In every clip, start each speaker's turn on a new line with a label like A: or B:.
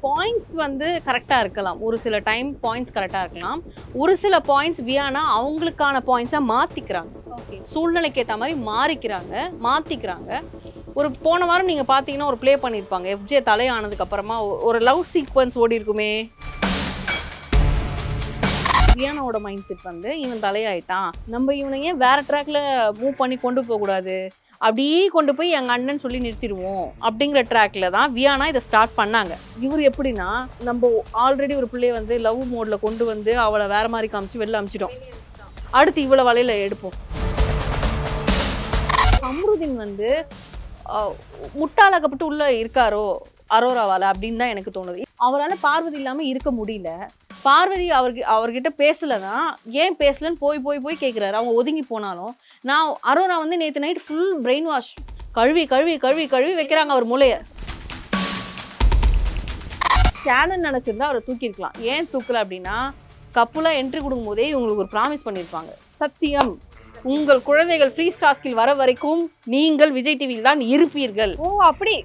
A: Points வந்து கரெக்டாக இருக்கலாம், ஒரு சில டைம் பாயிண்ட்ஸ் கரெக்டாக இருக்கலாம், ஒரு சில பாயிண்ட்ஸ் வியானா அவங்களுக்கான பாயிண்ட்ஸாக மாற்றிக்கிறாங்க, சூழ்நிலைக்கு ஏற்ற மாதிரி மாற்றிக்கிறாங்க. ஒரு போன வாரம் நீங்கள் பார்த்தீங்கன்னா ஒரு ப்ளே பண்ணியிருப்பாங்க, எஃப்ஜே தலையானதுக்கு அப்புறமா ஒரு லவ் சீக்வன்ஸ் ஓடி இருக்குமே. வியானாவோட மைண்ட் செட் வந்து இவன் தலையாயிட்டான், நம்ம இவனை ஏன் வேற ட்ராக்ல மூவ் பண்ணி கொண்டு போகக்கூடாது, அப்படியே கொண்டு போய் எங்கள் அண்ணன் சொல்லி நிறுத்திடுவோம் அப்படிங்கிற ட்ராக்ல தான் வியானா இதை ஸ்டார்ட் பண்ணாங்க. இவர் எப்படின்னா, நம்ம ஆல்ரெடி ஒரு பிள்ளைய வந்து லவ் மோட்ல கொண்டு வந்து அவளை வேற மாதிரி காமிச்சு வெளில அமிச்சிட்டோம், அடுத்து இவ்வளோ வலையில எடுப்போம். அம்ருதீன் வந்து முட்டாளாக்கப்பட்டு உள்ள இருக்காரோ அரோராவால் அப்படின்னு தான் எனக்கு தோணுது. அவரால் பார்வதி இல்லாமல் இருக்க முடியல. பார்வதி அவர்கிட்ட பேசலைன்னா ஏன் பேசலன்னு போய் கேட்குறாரு. அவங்க ஒதுங்கி போனாலும் நான் அரோரா வந்து நேற்று நைட் ஃபுல் பிரெயின் வாஷ் கழுவி கழுவி கழுவி கழுவி வைக்கிறாங்க அவர் மூளையை. சேனல் நினச்சிருந்தா அவரை தூக்கியிருக்கலாம். ஏன் தூக்கலை அப்படின்னா, கப்புலாக என்ட்ரி கொடுக்கும் போதே இவங்களுக்கு ஒரு ப்ராமிஸ் பண்ணியிருப்பாங்க, சத்தியம் உங்கள் குழந்தைகள் ஃப்ரீ டாஸ்கில் வர வரைக்கும் நீங்கள் விஜய் டிவியில் தான் இருப்பீர்கள். ஓ அப்படி,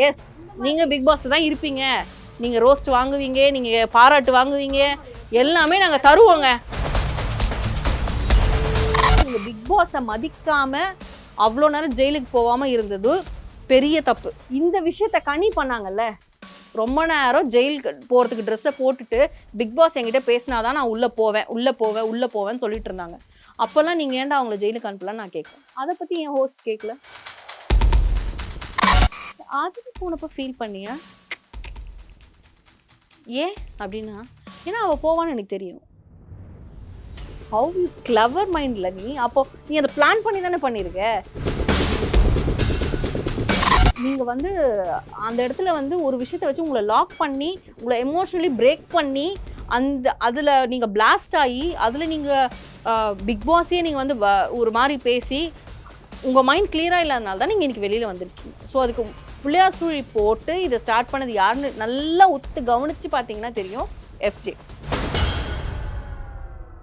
A: எஸ், நீங்கள் பிக் பாஸ் தான் இருப்பீங்க, நீங்கள் ரோஸ்ட் வாங்குவீங்க, நீங்கள் பாராட்டு வாங்குவீங்க, எல்லாமே நாங்கள் தருவோங்க. நீங்கள் பிக் பாஸை மதிக்காமல் அவ்வளோ நேரம் ஜெயிலுக்கு போகாமல் இருந்தது பெரிய தப்பு. இந்த விஷயத்த கனி பண்ணாங்கல்ல, ரொம்ப நேரம் ஜெயிலுக்கு போகிறதுக்கு ட்ரெஸ்ஸை போட்டுட்டு பிக் பாஸ் என்கிட்ட பேசினாதான் நான் உள்ளே போவேன்னு சொல்லிட்டு இருந்தாங்க. அப்போல்லாம் நீங்கள் ஏன்டா அவங்கள ஜெயிலுக்கு அனுப்பலான்னு நான் கேட்குறேன். அதை பற்றி என் ஹோஸ்ட் கேட்கல. அதுக்கு போனப்போ ஃபீல் பண்ணியா ஏன் அப்படின்னா, ஏன்னா அவள் போவான்னு எனக்கு தெரியும். ஹவு கிளவர் மைண்டில் நீ அதை பிளான் பண்ணி தானே பண்ணியிருக்க. நீங்கள் வந்து அந்த இடத்துல வந்து ஒரு விஷயத்தை வச்சு உங்களை லாக் பண்ணி உங்களை எமோஷ்னலி பிரேக் பண்ணி அதில் நீங்கள் பிளாஸ்ட் ஆகி அதில் நீங்கள் பிக் பாஸே நீங்கள் வந்து ஒரு மாதிரி பேசி உங்கள் மைண்ட் கிளியராக இல்லாதனால தான் நீங்கள் இன்றைக்கி வெளியில் வந்திருக்கீங்க. ஸோ அதுக்கு பிள்ளையார் சூழி போட்டு இதை ஸ்டார்ட் பண்ணது யாருன்னு நல்லா கவனித்து பார்த்தீங்கன்னா தெரியும், எஃப்ஜே.